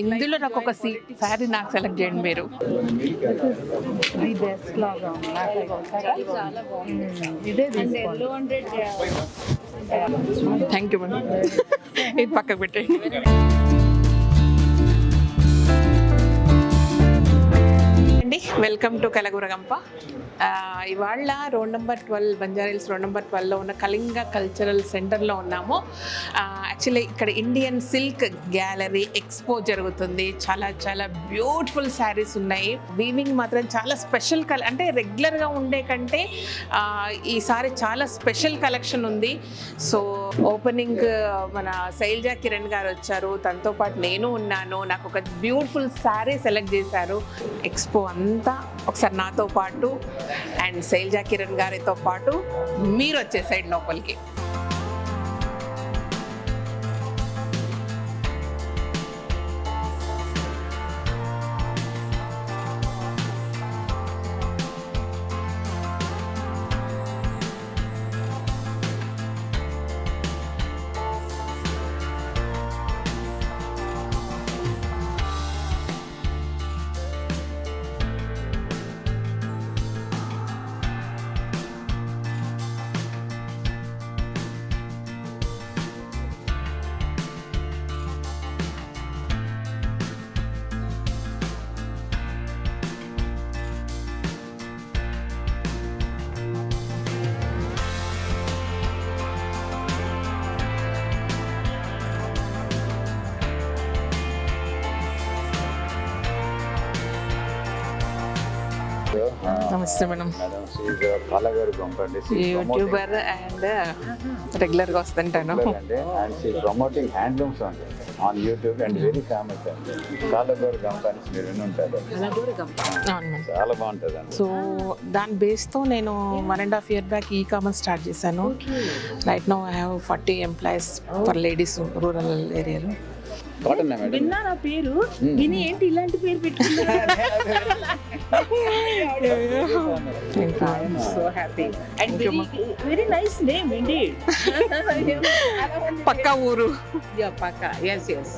ఇందులో నాకు ఒక శారీ నాకు సెలెక్ట్ చేయండి మీరు. Thank you madam. ఇది పక్కకు పెట్టండి. Welcome to Kalaguragampa. ఇవాళ road number 12 Banjara Hills road number 12లో ఉన్న కళింగ కల్చరల్ సెంటర్లో ఉన్నాము. యాక్చువల్లీ ఇక్కడ ఇండియన్ సిల్క్ గ్యాలరీ ఎక్స్పో జరుగుతుంది. చాలా చాలా బ్యూటిఫుల్ శారీస్ ఉన్నాయి. వీవింగ్ మాత్రం చాలా స్పెషల్ అంటే రెగ్యులర్గా ఉండే కంటే ఈసారి చాలా స్పెషల్ కలెక్షన్ ఉంది. సో ఓపెనింగ్ మన శైలజా కిరణ్ గారు వచ్చారు, తనతో పాటు నేను ఉన్నాను. నాకు ఒక బ్యూటిఫుల్ శారీ సెలెక్ట్ చేశారు. ఎక్స్పో అంతా ఒకసారి నాతో పాటు అండ్ శైలజా కిరణ్ గారితో పాటు మీరు వచ్చేసైడ్ లోపలికి. నమస్తే మేడం. యూట్యూబర్ అండ్ రెగ్యులర్గా వస్తుంటాను. Promoting handlooms on YouTube and very famous అండి. కాలగోరు కంపెనీస్ మీరు విని ఉంటారు, చాలా బాగుంటుంది అండి. సో దాని బేస్తో నేను 1.5 years back e commerce start చేశాను. Right now I have 40 employees for ladies rural ఏరియాలో. విన్నారా పేరు? విని ఏంటి ఇలాంటి పేరు పెట్టుకున్నారు? So happy and very nice name indeed. పక్కా ఊరు. పక్కా. ఎస్ ఎస్,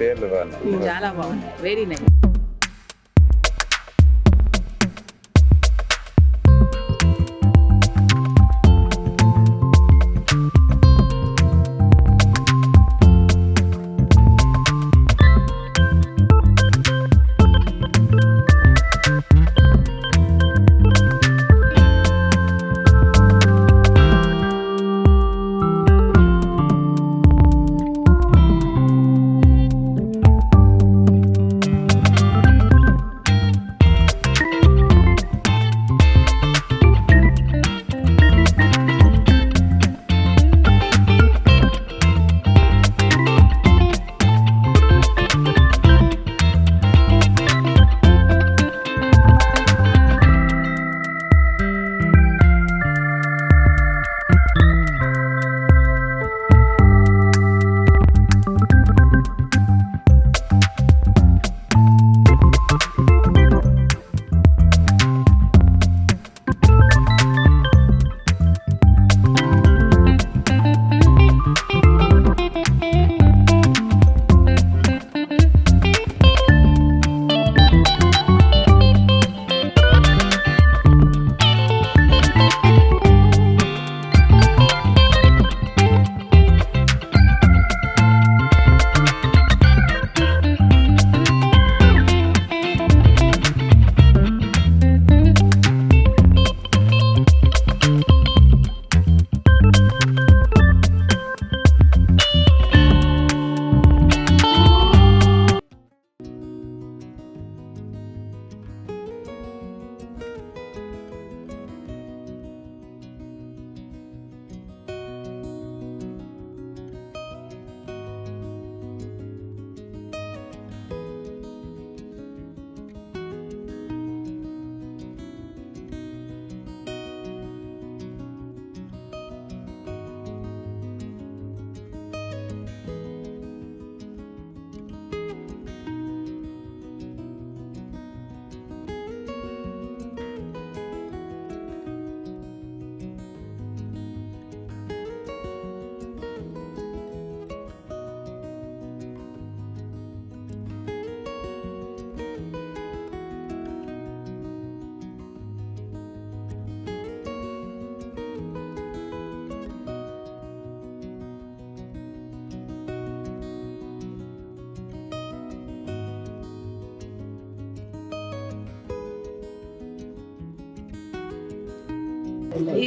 పేర్లు బాగున్నాయి, చాలా బాగుంది, very nice.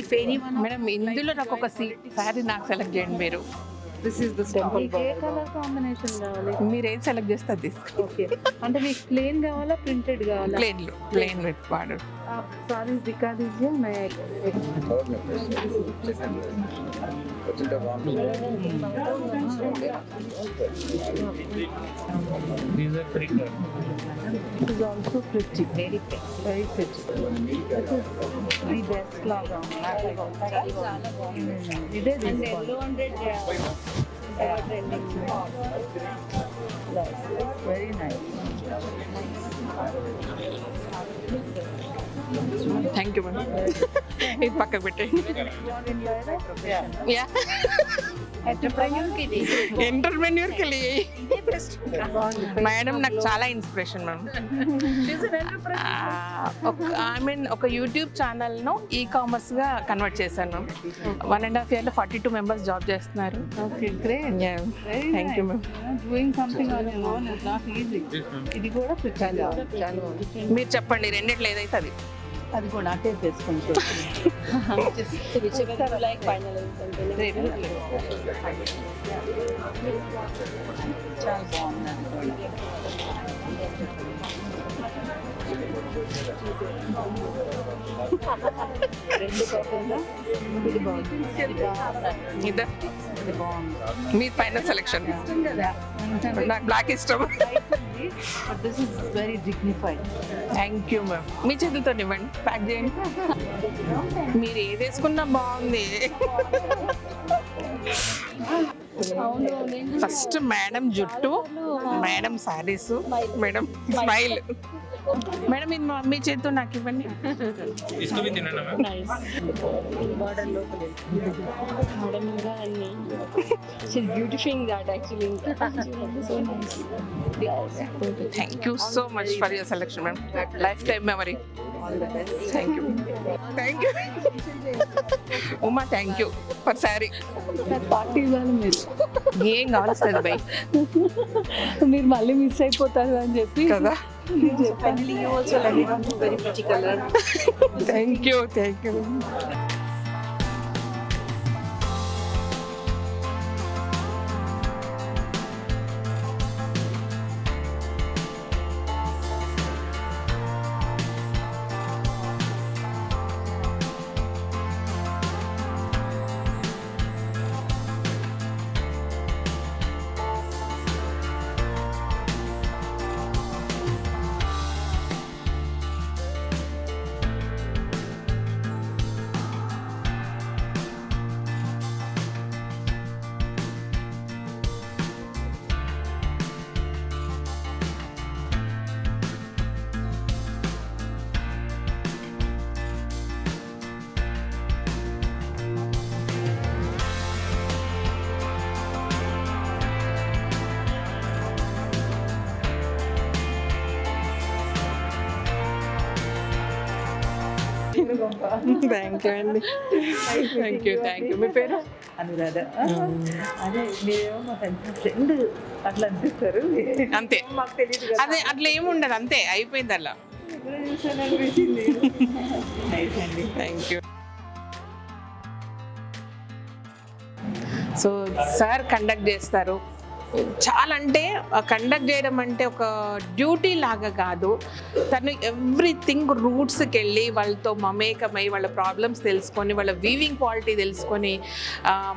If anyone madam ఇందులో నాకు ఒక శారీ నాకు సెలెక్ట్ చేయండి మీరు. this is the temple A colour combination కావాలి? మీరు ఏది సెలెక్ట్ చేస్తే అది తీసుకో. ఓకే, అంటే మీకు ప్లేన్ కావాలా ప్రింటెడ్ కావాలా? Plane with border. సారీ దిఖా దీజిए मैं వచ్చింటే బాగుంటుంది. These are printed. it is also pretty, very pretty. This is the best లాగా ఇదే తీసుకోండి. Very nice. Thank you madam. ఇది పక్కకు పెట్టండి. యా ఎంటర్ప్రెన్యూర్ కి మేడం నాకు చాలా ఇన్స్పిరేషన్ మ్యామ్. ఐ మీన్ ఒక యూట్యూబ్ ఛానల్ను ఈ-కామర్స్ గా కన్వర్ట్ చేశాను మ్యామ్. 1.5 year లో 42 members జాబ్ చేస్తున్నారు. Okay, great. Thank you ma'am. Doing something on your own is not easy. ఇది కూడా pretty. మీరు చెప్పండి రెండిట్లో ఏదైతే అది. అది కూడా అటే చేసుకుంటాం. చాలా బాగుంది. రెండు కాకుండా ఇది బాగుంది. ఇద్దరు ఇది బాగుంది. మీ ఫైనల్ సెలెక్షన్. నాకు బ్లాక్ ఇష్టం. But this is very dignified. Thank you ma'am. మీ చేతులతో ఇవ్వండి, ప్యాక్ చేయండి. మీరు ఏది వేసుకున్నా బాగుంది. ఫస్ట్ మేడం జుట్టు, madam saris, madam smile. Madam ఇది మీ చేతితో నాకు ఇవ్వండి. इसको भी देना ना ma'am. Border local. Madam Inga and me. She's beautifying that actually. So nice. Thank you so much for your selection ma'am. Life time memory. Thank you. Thank you Uma. Thank you for sari. Party ఇవ్వాలి మీరు. ఏం కావస్తుంది by మీరు మళ్ళీ miss అయిపోతారు అని చెప్పి కదా. Finally, you also let me one very pretty color. Thank you. Thank you. Thank you అండి. Thank you. Thank you. మీ పేరు? అనురాధ. అదే మీరేమో మా ఫ్రెండ్ అట్లా అనిపిస్తారు. అంతే, మాకు తెలియదు కదా. అదే అట్లా ఏముండదు, అంతే అయిపోయింది అలా. Thank you. So sir conduct చేస్తారు. చాలా అంటే కండక్ట్ చేయడం అంటే ఒక డ్యూటీ లాగా కాదు. తను ఎవ్రీథింగ్ రూట్స్కి వెళ్ళి వాళ్ళతో మమేకమై వాళ్ళ ప్రాబ్లమ్స్ తెలుసుకొని వాళ్ళ వీవింగ్ క్వాలిటీ తెలుసుకొని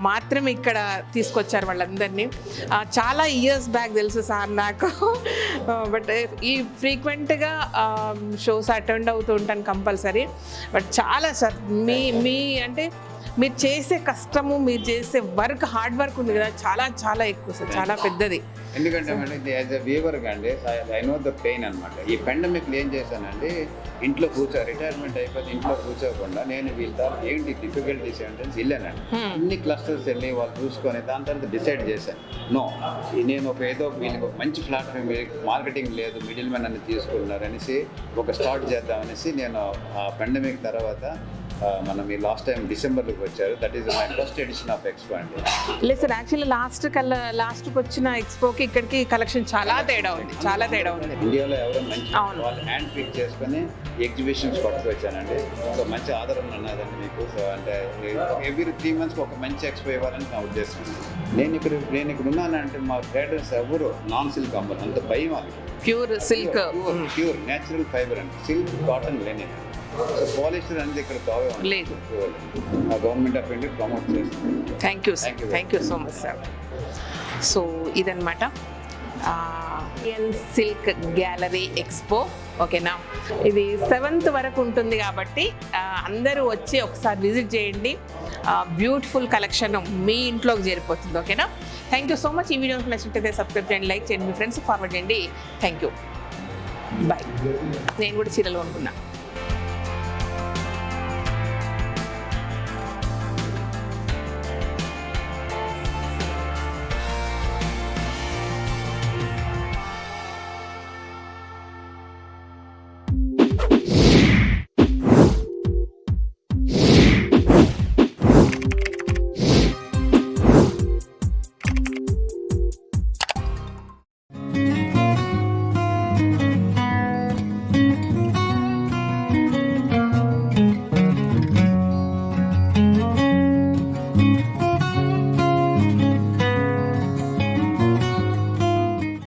మాత్రమే ఇక్కడ తీసుకొచ్చారు వాళ్ళందరినీ. చాలా ఇయర్స్ బ్యాక్ తెలుసు సార్ నాకు. బట్ ఈ ఫ్రీక్వెంట్గా షోస్ అటెండ్ అవుతూ ఉంటాను కంపల్సరీ. బట్ చాలా సార్ మీ అంటే మీరు చేసే కష్టము, మీరు చేసే వర్క్, హార్డ్ వర్క్ ఉంది కదా, చాలా చాలా ఎక్కువ సార్, చాలా పెద్దది. ఎందుకంటే మేడం ఇది యాజ్ ఎ వీవర్గా అండి ఐ నో ద పెయిన్ అనమాట. ఈ పెండమిక్లో ఏం చేశానండి, ఇంట్లో రిటైర్మెంట్ అయిపోతే ఇంట్లో కూర్చోకుండా నేను వీళ్ళ ఏంటి డిఫికల్టీస్ ఏంటంటే వెళ్ళానండి. అన్ని క్లస్టర్స్ వెళ్ళి వాళ్ళు చూసుకొని దాని తర్వాత డిసైడ్ చేశాను, నో నేను ఏదో వీళ్ళకి ఒక మంచి ప్లాట్ఫామ్, మార్కెటింగ్ లేదు, మిడిల్ మ్యాన్ అని తీసుకున్నారు అనేసి ఒక స్టార్ట్ చేద్దామనేసి నేను ఆ పెండమిక్ తర్వాత మనం ఈ లాస్ట్ టైం డిసెంబర్లోకి వచ్చారు. That is my first edition of expo అండి. లేదు సార్, యాక్చువల్లీ లాస్ట్కి వచ్చిన ఎక్స్పోకి ఇక్కడికి కలెక్షన్ చాలా తేడా ఉంది, చాలా తేడా ఉంది. ఇండియాలో ఎవరో మంచి అవును. వాళ్ళు హ్యాండ్ పిక్ చేసుకొని ఎగ్జిబిషన్స్ పట్టుకొచ్చానండి. సో మంచి ఆదరణ ఉన్నదండి మీకు. సో అంటే ఎవ్రీ 3 months ఒక మంచి ఎక్స్పో ఇవ్వాలని నా ఉద్దేశం. నేను ఇక్కడ ఉన్నానంటే మా ట్రేడర్స్ ఎవరు నాన్ సిల్క్ అమ్మరు, అంత భయం వాళ్ళకి. Pure silk, pure natural fibre అండి, silk cotton linen. So polyester అనేది ఇక్కడ బాగా లేదు. గవర్నమెంట్ ఆఫ్ ఇండియా ప్రమోట్ చేస్తుంది. Thank you so much sir. So ఇదన్నమాట సిల్క్ గ్యాలరీ ఎక్స్పో. ఓకేనా, ఇది 7th వరకు ఉంటుంది కాబట్టి అందరూ వచ్చి ఒకసారి విజిట్ చేయండి. బ్యూటిఫుల్ కలెక్షన్ మీ ఇంట్లోకి చేరిపోతుంది. ఓకేనా, థ్యాంక్ యూ సో మచ్. ఈ వీడియోకి నచ్చినట్లయితే సబ్స్క్రైబ్ చేయండి, లైక్ చేయండి, మీ ఫ్రెండ్స్ ఫార్వర్డ్ చేయండి. Thank you, bye. నేను కూడా చీరలు కొనుక్కున్నా.